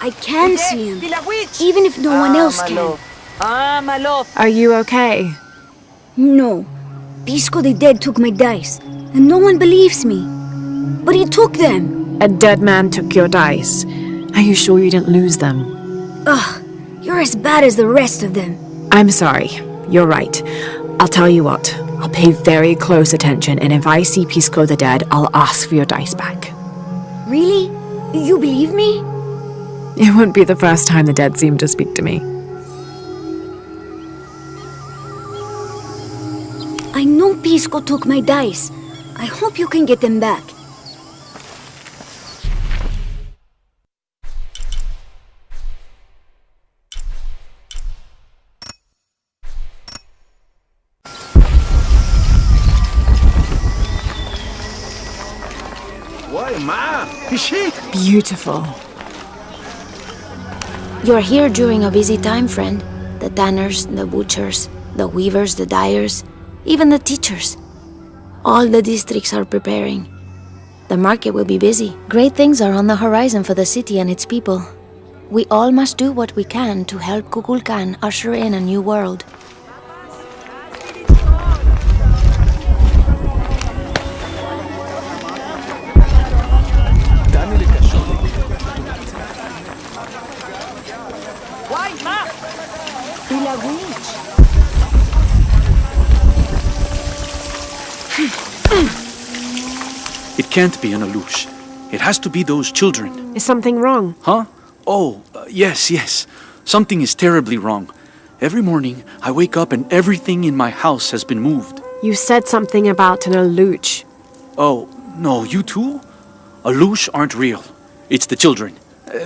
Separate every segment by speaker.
Speaker 1: I can see him, even if no one else can.
Speaker 2: Are you okay?
Speaker 1: No. Pisco the Dead took my dice, and no one believes me. But he took them.
Speaker 2: A dead man took your dice. Are you sure you didn't lose them?
Speaker 1: Ugh, you're as bad as the rest of them.
Speaker 2: I'm sorry. You're right. I'll tell you what. I'll pay very close attention, and if I see Pisco the Dead, I'll ask for your dice back.
Speaker 1: Really? You believe me?
Speaker 2: It wouldn't be the first time the dead seemed to speak to me.
Speaker 1: I know Pisco took my dice. I hope you can get them back.
Speaker 3: Why, Ma? Is she?
Speaker 2: Beautiful.
Speaker 4: You're here during a busy time, friend. The tanners, the butchers, the weavers, the dyers, even the teachers. All the districts are preparing. The market will be busy. Great things are on the horizon for the city and its people. We all must do what we can to help Kukulkan usher in a new world.
Speaker 5: It can't be an Alush. It has to be those children.
Speaker 2: Is something wrong?
Speaker 5: Huh? Oh, yes. Something is terribly wrong. Every morning, I wake up and everything in my house has been moved.
Speaker 2: You said something about an Aluch.
Speaker 5: Oh, no, you too? Alush aren't real. It's the children.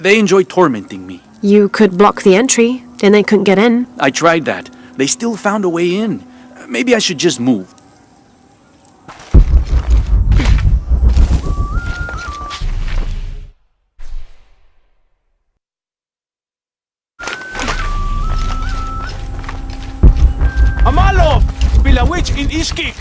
Speaker 5: They enjoy tormenting me.
Speaker 2: You could block the entry, then they couldn't get in.
Speaker 5: I tried that. They still found a way in. Maybe I should just move.
Speaker 3: Amalov! Bilawitch in Ishkik!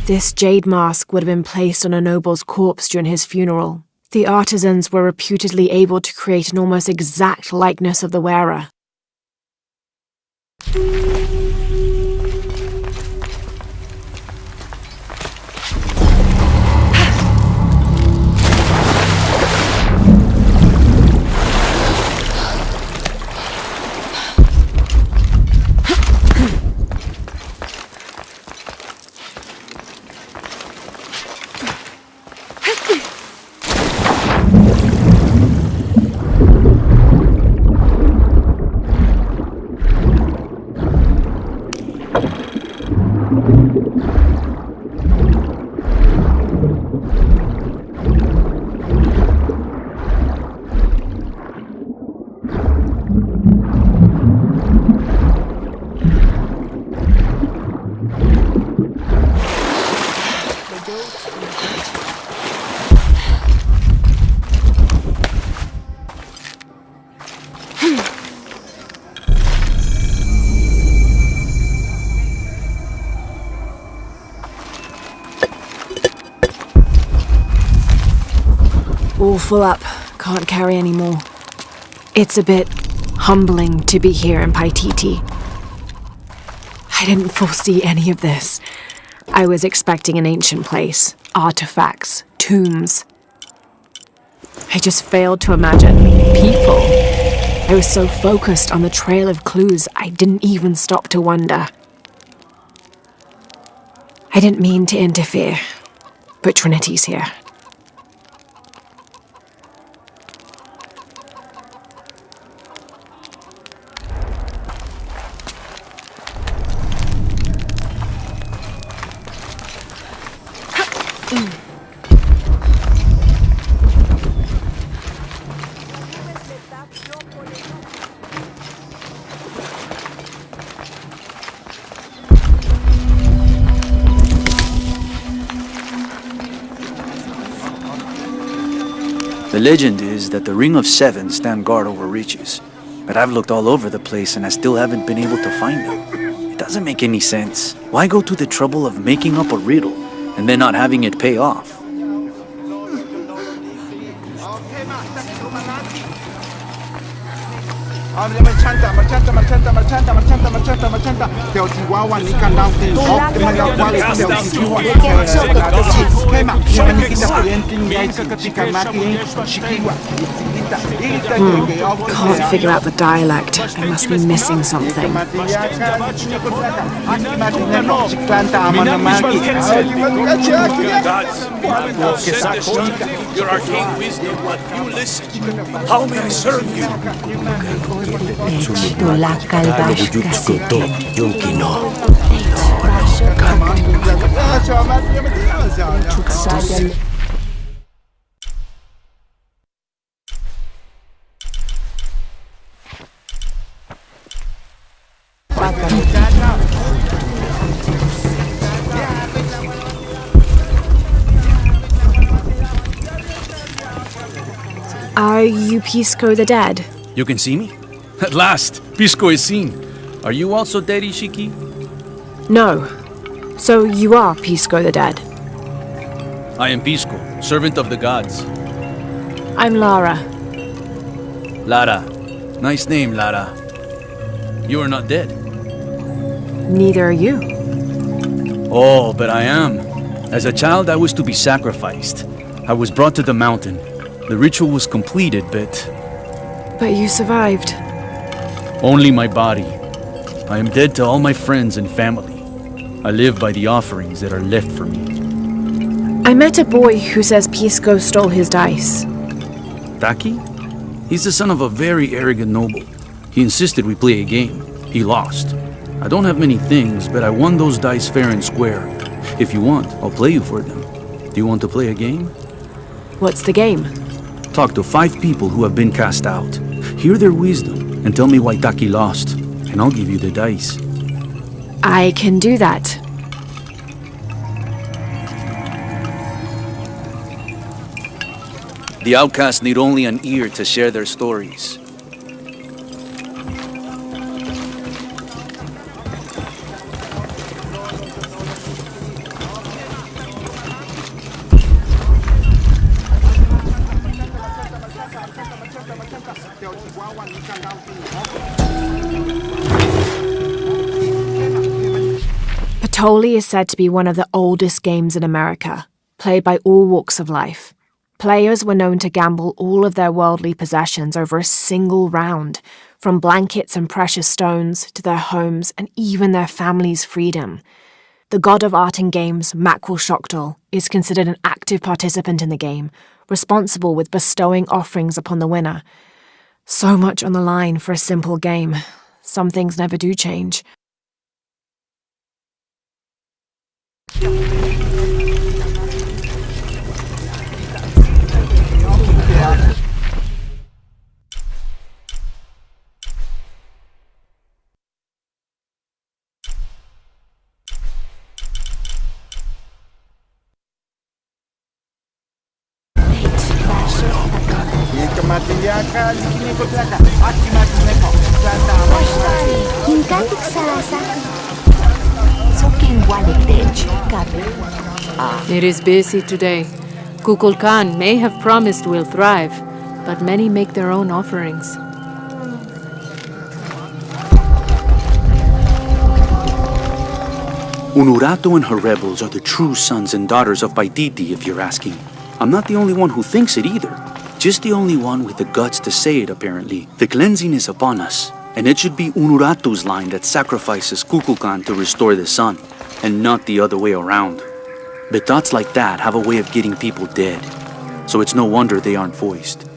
Speaker 2: This jade mask would have been placed on a noble's corpse during his funeral. The artisans were reputedly able to create an almost exact likeness of the wearer. All full up. Can't carry any more. It's a bit humbling to be here in Paititi. I didn't foresee any of this. I was expecting an ancient place, artifacts, tombs. I just failed to imagine people. I was so focused on the trail of clues, I didn't even stop to wonder. I didn't mean to interfere, but Trinity's here.
Speaker 5: The legend is that the Ring of Seven stand guard over riches. But I've looked all over the place and I still haven't been able to find them. It doesn't make any sense. Why go to the trouble of making up a riddle and then not having it pay off?
Speaker 2: Can't figure out the dialect. I must be missing something.
Speaker 3: Your arcane wisdom, but you listen. How may I serve you?
Speaker 2: Are you Pisco the Dead?
Speaker 5: You can see me? At last, Pisco is seen. Are you also dead, Ishiki?
Speaker 2: No. So you are Pisco the Dead.
Speaker 5: I am Pisco, servant of the gods.
Speaker 2: I'm Lara.
Speaker 5: Lara. Nice name, Lara. You are not dead.
Speaker 2: Neither are you.
Speaker 5: Oh, but I am. As a child, I was to be sacrificed. I was brought to the mountain. The ritual was completed, but
Speaker 2: But you survived.
Speaker 5: only my body. I am dead to all my friends and family. I live by the offerings that are left for me.
Speaker 2: I met a boy who says Pisco stole his dice.
Speaker 5: Taki? He's the son of a very arrogant noble. He insisted we play a game. He lost. I don't have many things, but I won those dice fair and square. If you want, I'll play you for them. Do you want to play a game?
Speaker 2: What's the game?
Speaker 5: Talk to 5 people who have been cast out. Hear their wisdom and tell me why Taki lost, and I'll give you the dice.
Speaker 2: I can do that.
Speaker 5: The outcasts need only an ear to share their stories.
Speaker 2: Patoli is said to be one of the oldest games in America, played by all walks of life. Players were known to gamble all of their worldly possessions over a single round, from blankets and precious stones to their homes and even their family's freedom. The god of art and games, Makwul is considered an active participant in the game, responsible with bestowing offerings upon the winner. So much on the line for a simple game. Some things never do change.
Speaker 6: It is busy today. Kukulkan may have promised we'll thrive, but many make their own offerings.
Speaker 5: Unuratu and her rebels are the true sons and daughters of Paititi, if you're asking. I'm not the only one who thinks it either. Just the only one with the guts to say it, apparently. The cleansing is upon us, and it should be Unuratu's line that sacrifices Kukulkan to restore the sun, and not the other way around. But thoughts like that have a way of getting people dead, so it's no wonder they aren't voiced.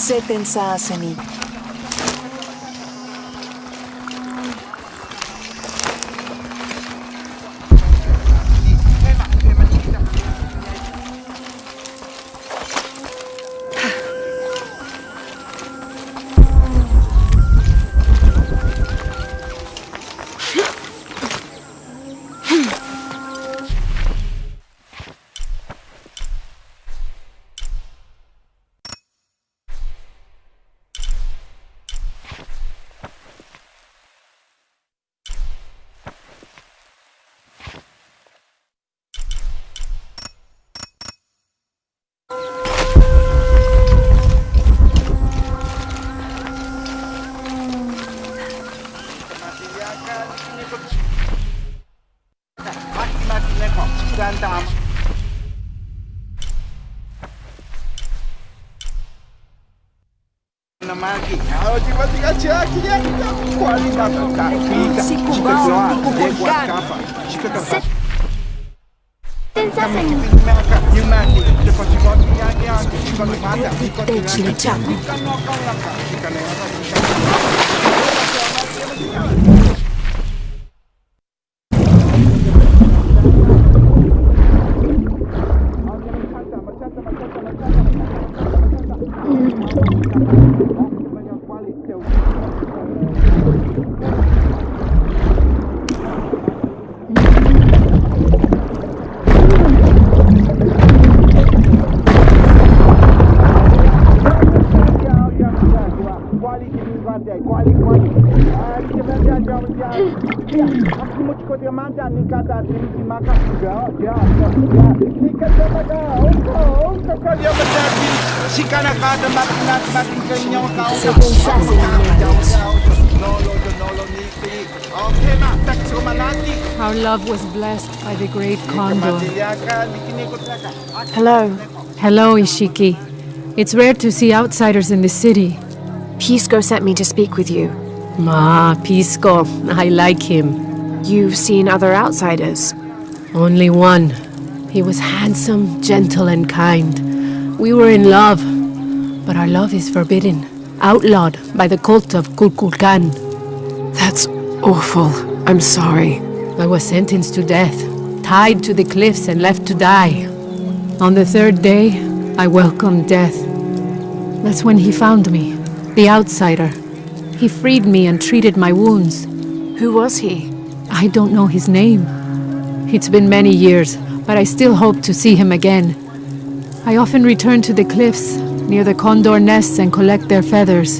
Speaker 7: Seten sa seni.
Speaker 6: Our love was blessed by the great condor.
Speaker 2: Hello.
Speaker 6: Hello, Ishiki. It's rare to see outsiders in the city.
Speaker 2: Pisco sent me to speak with you.
Speaker 6: Pisco. I like him.
Speaker 2: You've seen other outsiders?
Speaker 6: Only one. He was handsome, gentle, and kind. We were in love, but our love is forbidden, outlawed by the cult of Kukulkan.
Speaker 2: That's awful. I'm sorry.
Speaker 6: I was sentenced to death, tied to the cliffs and left to die. On the third day, I welcomed death. That's when he found me, the outsider. He freed me and treated my wounds.
Speaker 2: Who was he?
Speaker 6: I don't know his name. It's been many years, but I still hope to see him again. I often return to the cliffs, near the condor nests, and collect their feathers.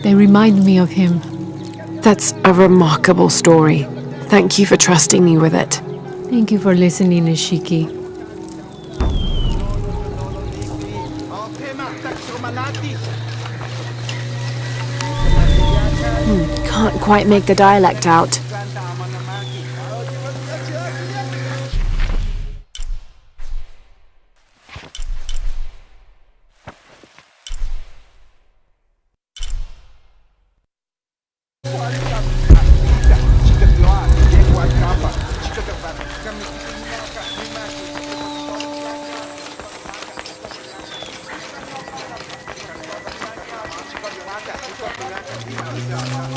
Speaker 6: They remind me of him.
Speaker 2: That's a remarkable story. Thank you for trusting me with it.
Speaker 6: Thank you for listening, Ishiki.
Speaker 2: can't quite make the dialect out.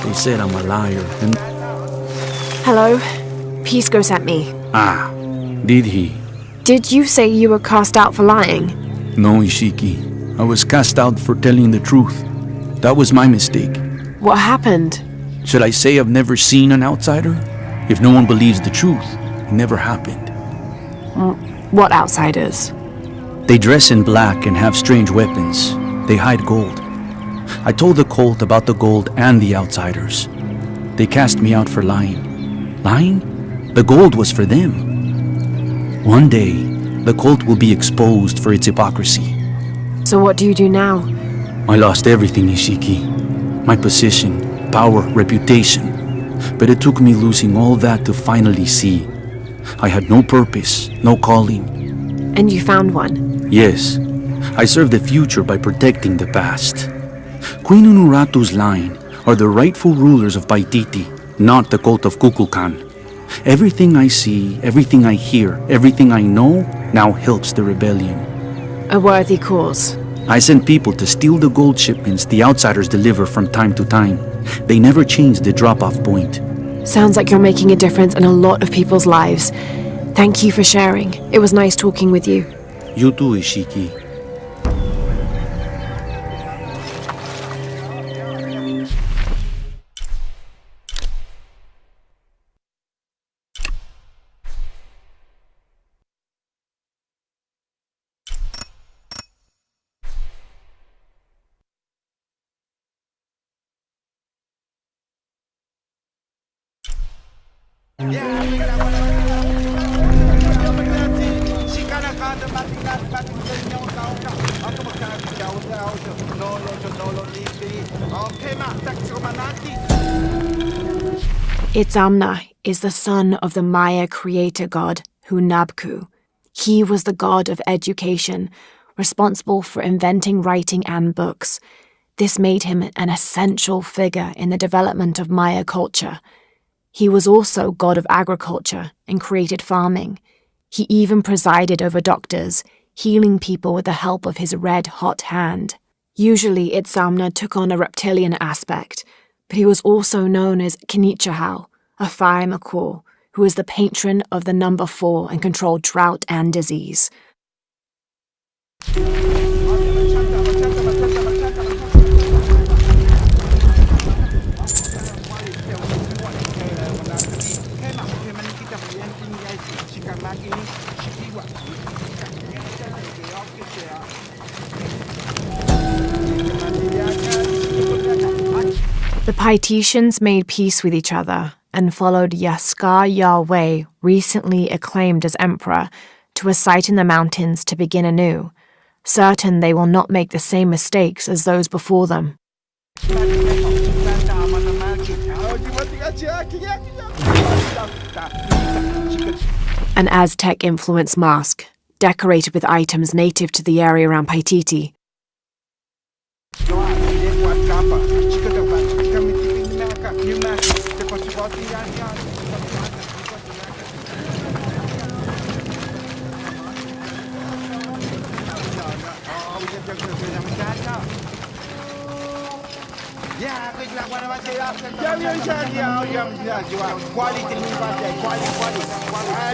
Speaker 5: They said I'm a liar, and
Speaker 2: Hello? Pisco sent me.
Speaker 5: did he?
Speaker 2: Did you say you were cast out for lying?
Speaker 5: No, Ishiki. I was cast out for telling the truth. That was my mistake.
Speaker 2: What happened?
Speaker 5: Should I say I've never seen an outsider? If no one believes the truth, it never happened.
Speaker 2: What outsiders?
Speaker 5: They dress in black and have strange weapons. They hide gold. I told the cult about the gold and the outsiders. They cast me out for lying. Lying? The gold was for them. One day, the cult will be exposed for its hypocrisy.
Speaker 2: So what do you do now?
Speaker 5: I lost everything, Ishiki. My position, power, reputation. But it took me losing all that to finally see. I had no purpose, no calling.
Speaker 2: And you found one?
Speaker 5: Yes, I serve the future by protecting the past. Queen Unuratu's line are the rightful rulers of Paititi, not the cult of Kukulkan. Everything I see, everything I hear, everything I know now helps the rebellion.
Speaker 2: A worthy cause.
Speaker 5: I send people to steal the gold shipments the outsiders deliver from time to time. They never change the drop-off point.
Speaker 2: Sounds like you're making a difference in a lot of people's lives. Thank you for sharing. It was nice talking with you.
Speaker 5: You too, Ishiki.
Speaker 2: Itzamna is the son of the Maya creator god, Hunabku. He was the god of education, responsible for inventing writing and books. This made him an essential figure in the development of Maya culture. He was also god of agriculture and created farming. He even presided over doctors, healing people with the help of his red-hot hand. Usually Itzamna took on a reptilian aspect, but he was also known as Kinichahau, a fire macaw, who was the patron of the number 4 and controlled drought and disease. The Paititians made peace with each other and followed Yaskar Yahweh, recently acclaimed as emperor, to a site in the mountains to begin anew, certain they will not make the same mistakes as those before them. An Aztec-influenced mask, decorated with items native to the area around Paititi.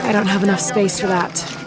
Speaker 2: I don't have enough space for that.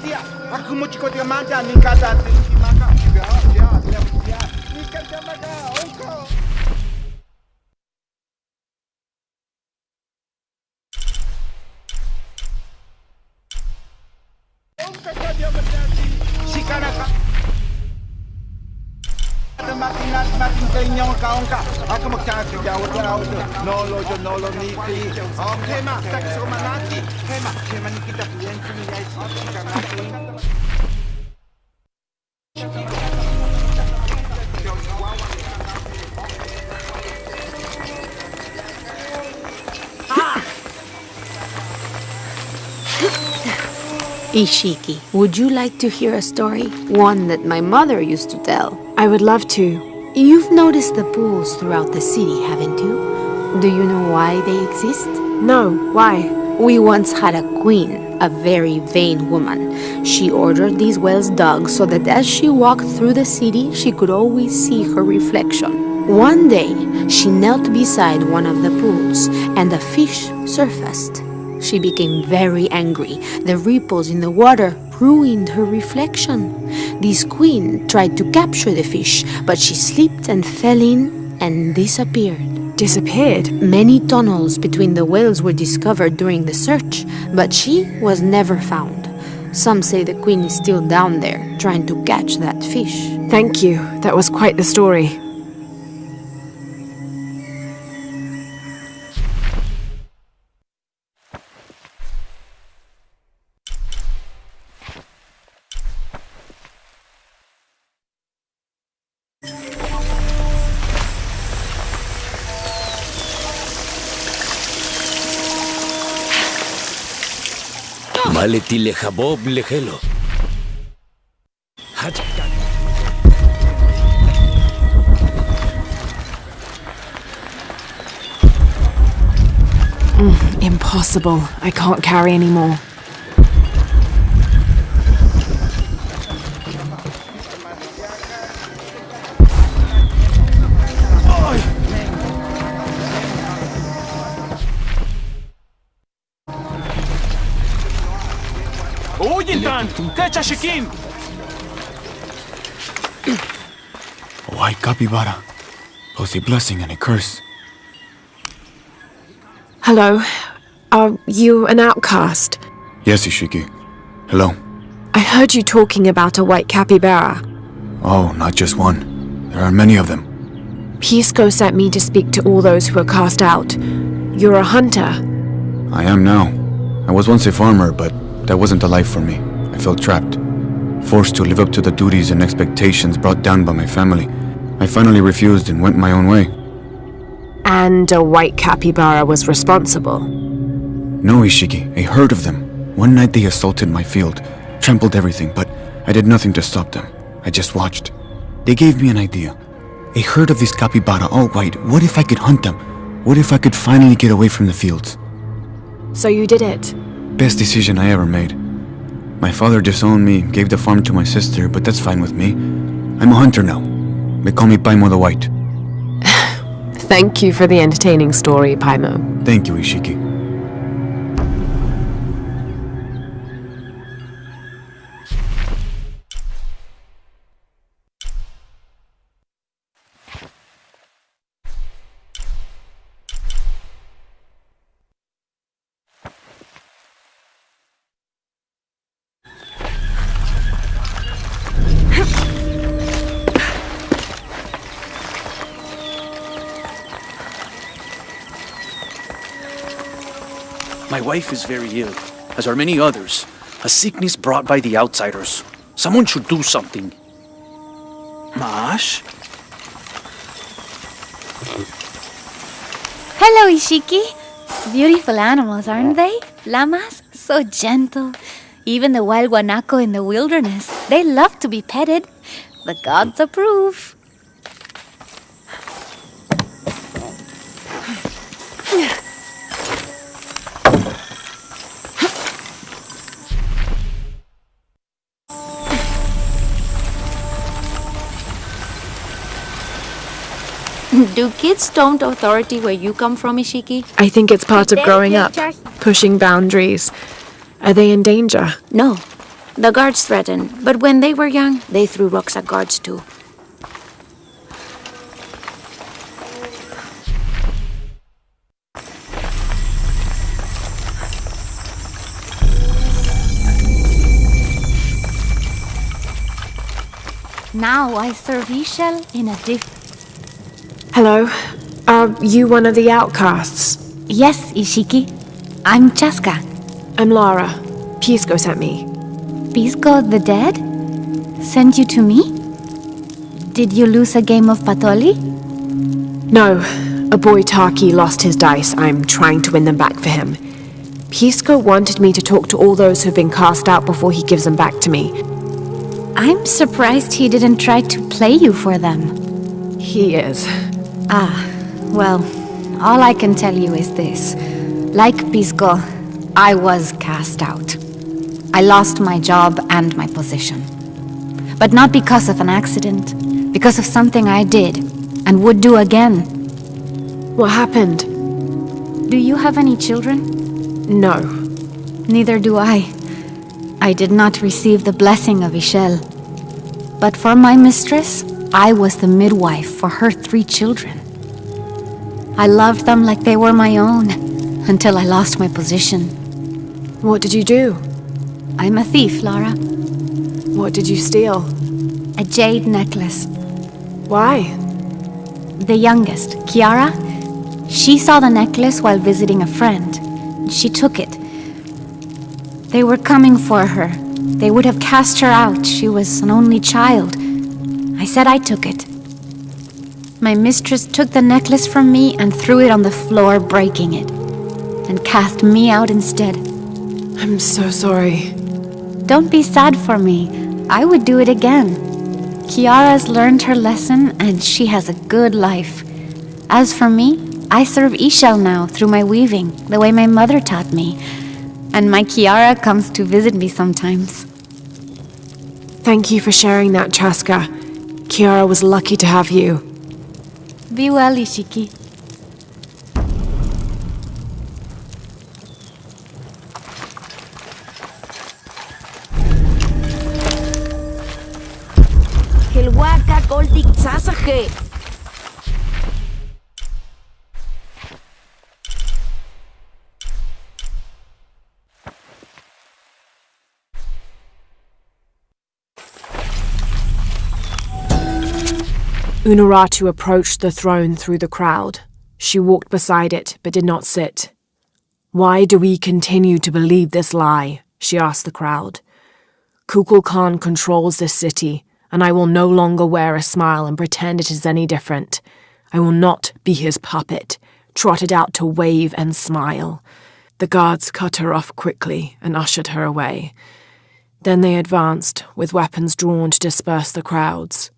Speaker 4: Ishiki, would you like to hear a story? One that my mother used to tell.
Speaker 2: I would love to.
Speaker 4: You've noticed the pools throughout the city, haven't you? Do you know why they exist?
Speaker 2: No, why?
Speaker 4: We once had a queen, a very vain woman. She ordered these wells dug so that as she walked through the city, she could always see her reflection. One day, she knelt beside one of the pools, and a fish surfaced. She became very angry. The ripples in the water ruined her reflection. This queen tried to capture the fish, but she slipped and fell in and disappeared.
Speaker 2: Disappeared?
Speaker 4: Many tunnels between the whales were discovered during the search, but she was never found. Some say the queen is still down there, trying to catch that fish.
Speaker 2: Thank you. That was quite the story.
Speaker 3: Maleti lehabob lehelo.
Speaker 2: Impossible. I can't carry anymore.
Speaker 8: A white capybara, both a blessing and a curse.
Speaker 2: Hello. Are you an outcast?
Speaker 8: Yes, Ishiki. Hello.
Speaker 2: I heard you talking about a white capybara.
Speaker 8: Oh, not just one. There are many of them.
Speaker 2: Pisco sent me to speak to all those who are cast out. You're a hunter.
Speaker 8: I am now. I was once a farmer, but that wasn't the life for me. I felt trapped. Forced to live up to the duties and expectations brought down by my family. I finally refused and went my own way.
Speaker 2: And a white capybara was responsible.
Speaker 8: No, Ishiki, a herd of them. One night they assaulted my field, trampled everything, but I did nothing to stop them. I just watched. They gave me an idea. A herd of these capybara, all white. What if I could hunt them? What if I could finally get away from the fields?
Speaker 2: So you did it.
Speaker 8: Best decision I ever made. My father disowned me, gave the farm to my sister, but that's fine with me. I'm a hunter now. They call me Paimo the White.
Speaker 2: Thank you for the entertaining story, Paimo.
Speaker 8: Thank you, Ishiki.
Speaker 5: My wife is very ill, as are many others. A sickness brought by the outsiders. Someone should do something. Mash?
Speaker 9: Hello, Ishiki. Beautiful animals, aren't they? Llamas, so gentle. Even the wild guanaco in the wilderness, they love to be petted. The gods approve.
Speaker 4: Do kids stomp authority where you come from, Ishiki?
Speaker 2: I think it's part of growing up, pushing boundaries. Are they in danger?
Speaker 4: No. The guards threaten, but when they were young, they threw rocks at guards too.
Speaker 9: Now I serve Ishel in a
Speaker 2: Hello. Are you one of the outcasts?
Speaker 9: Yes, Ishiki. I'm Chaska.
Speaker 2: I'm Lara. Pisco sent me.
Speaker 9: Pisco the dead? Sent you to me? Did you lose a game of Patoli?
Speaker 2: No. A boy Taki lost his dice. I'm trying to win them back for him. Pisco wanted me to talk to all those who've been cast out before he gives them back to me.
Speaker 9: I'm surprised he didn't try to play you for them.
Speaker 2: He is.
Speaker 9: Well, all I can tell you is this. Like Pisco, I was cast out. I lost my job and my position. But not because of an accident, because of something I did and would do again.
Speaker 2: What happened?
Speaker 9: Do you have any children?
Speaker 2: No.
Speaker 9: Neither do I. I did not receive the blessing of Ishel. But for my mistress, I was the midwife for her 3 children. I loved them like they were my own, until I lost my position.
Speaker 2: What did you do?
Speaker 9: I'm a thief, Lara.
Speaker 2: What did you steal?
Speaker 9: A jade necklace.
Speaker 2: Why?
Speaker 9: The youngest, Kiara, she saw the necklace while visiting a friend. She took it. They were coming for her. They would have cast her out. She was an only child. I said I took it. My mistress took the necklace from me and threw it on the floor, breaking it, and cast me out instead.
Speaker 2: I'm so sorry.
Speaker 9: Don't be sad for me. I would do it again. Kiara's learned her lesson and she has a good life. As for me, I serve Ishel now through my weaving, the way my mother taught me. And my Kiara comes to visit me sometimes.
Speaker 2: Thank you for sharing that, Chaska. Kiara was lucky to have you.
Speaker 9: Be well, Ishiki.
Speaker 1: Hilwaka Goldik Sasaje.
Speaker 2: Unuratu approached the throne through the crowd. She walked beside it, but did not sit. Why do we continue to believe this lie? She asked the crowd. Kukulkan controls this city, and I will no longer wear a smile and pretend it is any different. I will not be his puppet, trotted out to wave and smile. The guards cut her off quickly and ushered her away. Then they advanced, with weapons drawn to disperse the crowds.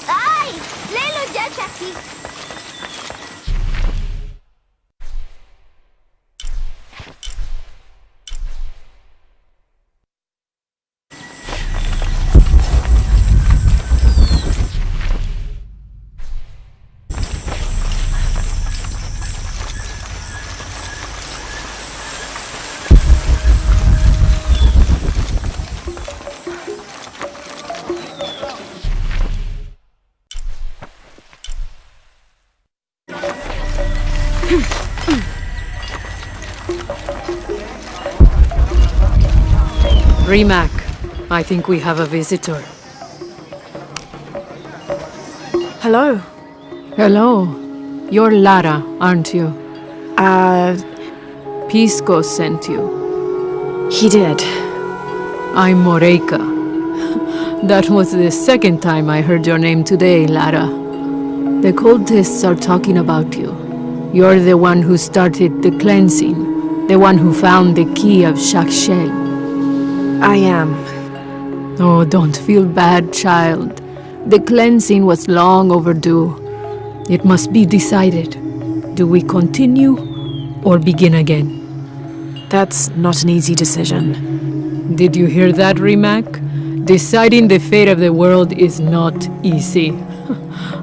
Speaker 1: ¡Ay! ¡Léelo ya, Jackie!
Speaker 6: Rimac, I think we have a visitor.
Speaker 2: Hello.
Speaker 6: Hello. You're Lara, aren't you? Pisco sent you.
Speaker 2: He did.
Speaker 6: I'm Moreika. That was the second time I heard your name today, Lara. The cultists are talking about you. You're the one who started the cleansing, the one who found the key of Shakshel.
Speaker 2: I am.
Speaker 6: Oh, don't feel bad, child. The cleansing was long overdue. It must be decided. Do we continue or begin again?
Speaker 2: That's not an easy decision.
Speaker 6: Did you hear that, Rimac? Deciding the fate of the world is not easy.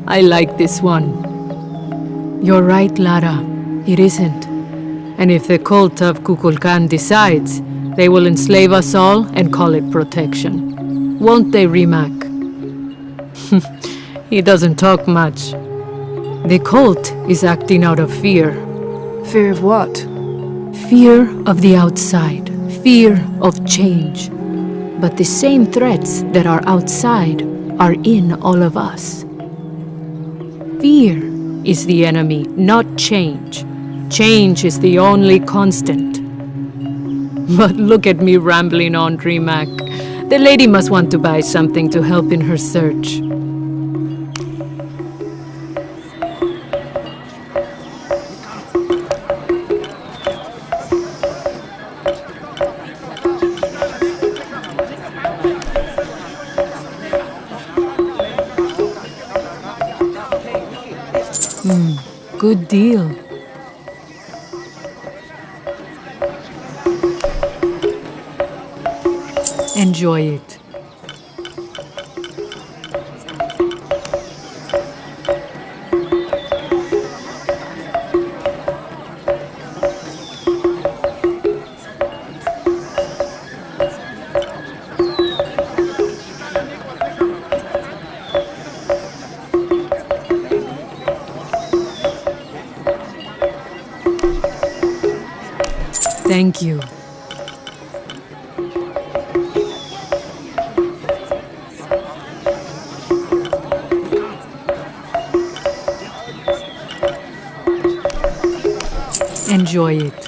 Speaker 6: I like this one. You're right, Lara. It isn't. And if the cult of Kukulkan decides, they will enslave us all and call it protection. Won't they, Rimac? He doesn't talk much. The cult is acting out of fear.
Speaker 2: Fear of what?
Speaker 6: Fear of the outside. Fear of change. But the same threats that are outside are in all of us. Fear is the enemy, not change. Change is the only constant. But look at me rambling on, Rimac. The lady must want to buy something to help in her search. Good deal. Enjoy it. Thank you. Enjoy it.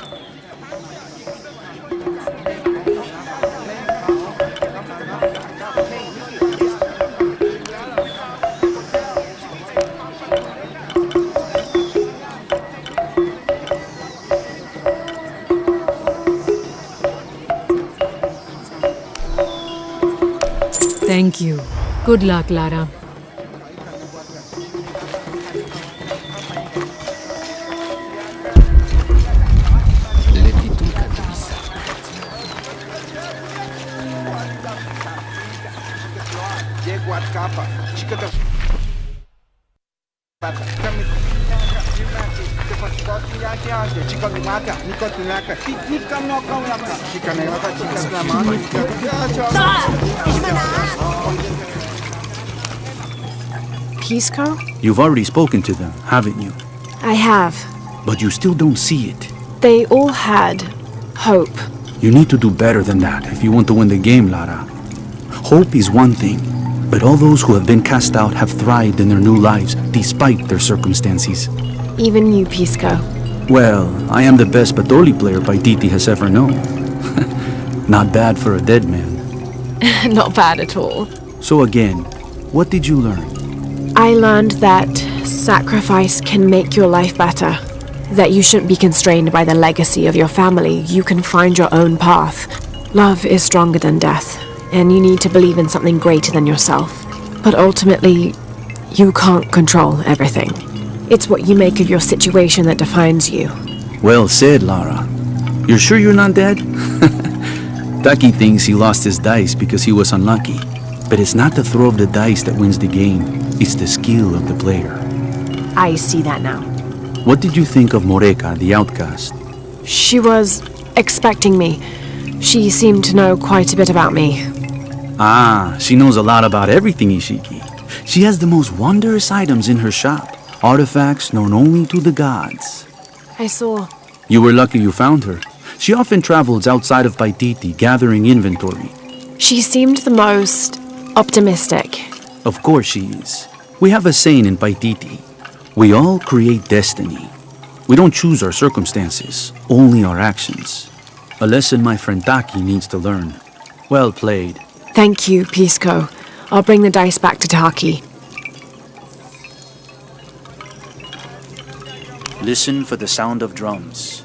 Speaker 6: Thank you. Good luck, Lara.
Speaker 2: Pisco?
Speaker 5: You've already spoken to them, haven't you?
Speaker 2: I have.
Speaker 5: But you still don't see it.
Speaker 2: They all had hope.
Speaker 5: You need to do better than that if you want to win the game, Lara. Hope is one thing, but all those who have been cast out have thrived in their new lives despite their circumstances.
Speaker 2: Even you, Pisco.
Speaker 5: Well, I am the best Patoli player Paititi has ever known. Not bad for a dead man.
Speaker 2: Not bad at all.
Speaker 5: So again, what did you learn?
Speaker 2: I learned that sacrifice can make your life better. That you shouldn't be constrained by the legacy of your family. You can find your own path. Love is stronger than death, and you need to believe in something greater than yourself. But ultimately, you can't control everything. It's what you make of your situation that defines you.
Speaker 5: Well said, Lara. You're sure you're not dead? Taki thinks he lost his dice because he was unlucky. But it's not the throw of the dice that wins the game. It's the skill of the player.
Speaker 2: I see that now.
Speaker 5: What did you think of Moreka, the outcast?
Speaker 2: She was expecting me. She seemed to know quite a bit about me.
Speaker 5: Ah, she knows a lot about everything, Ishiki. She has the most wondrous items in her shop. Artifacts known only to the gods.
Speaker 2: I saw.
Speaker 5: You were lucky you found her. She often travels outside of Paititi, gathering inventory.
Speaker 2: She seemed the most optimistic.
Speaker 5: Of course she is. We have a saying in Paititi. We all create destiny. We don't choose our circumstances, only our actions. A lesson my friend Taki needs to learn. Well played.
Speaker 2: Thank you, Pisco. I'll bring the dice back to Taki.
Speaker 5: Listen for the sound of drums.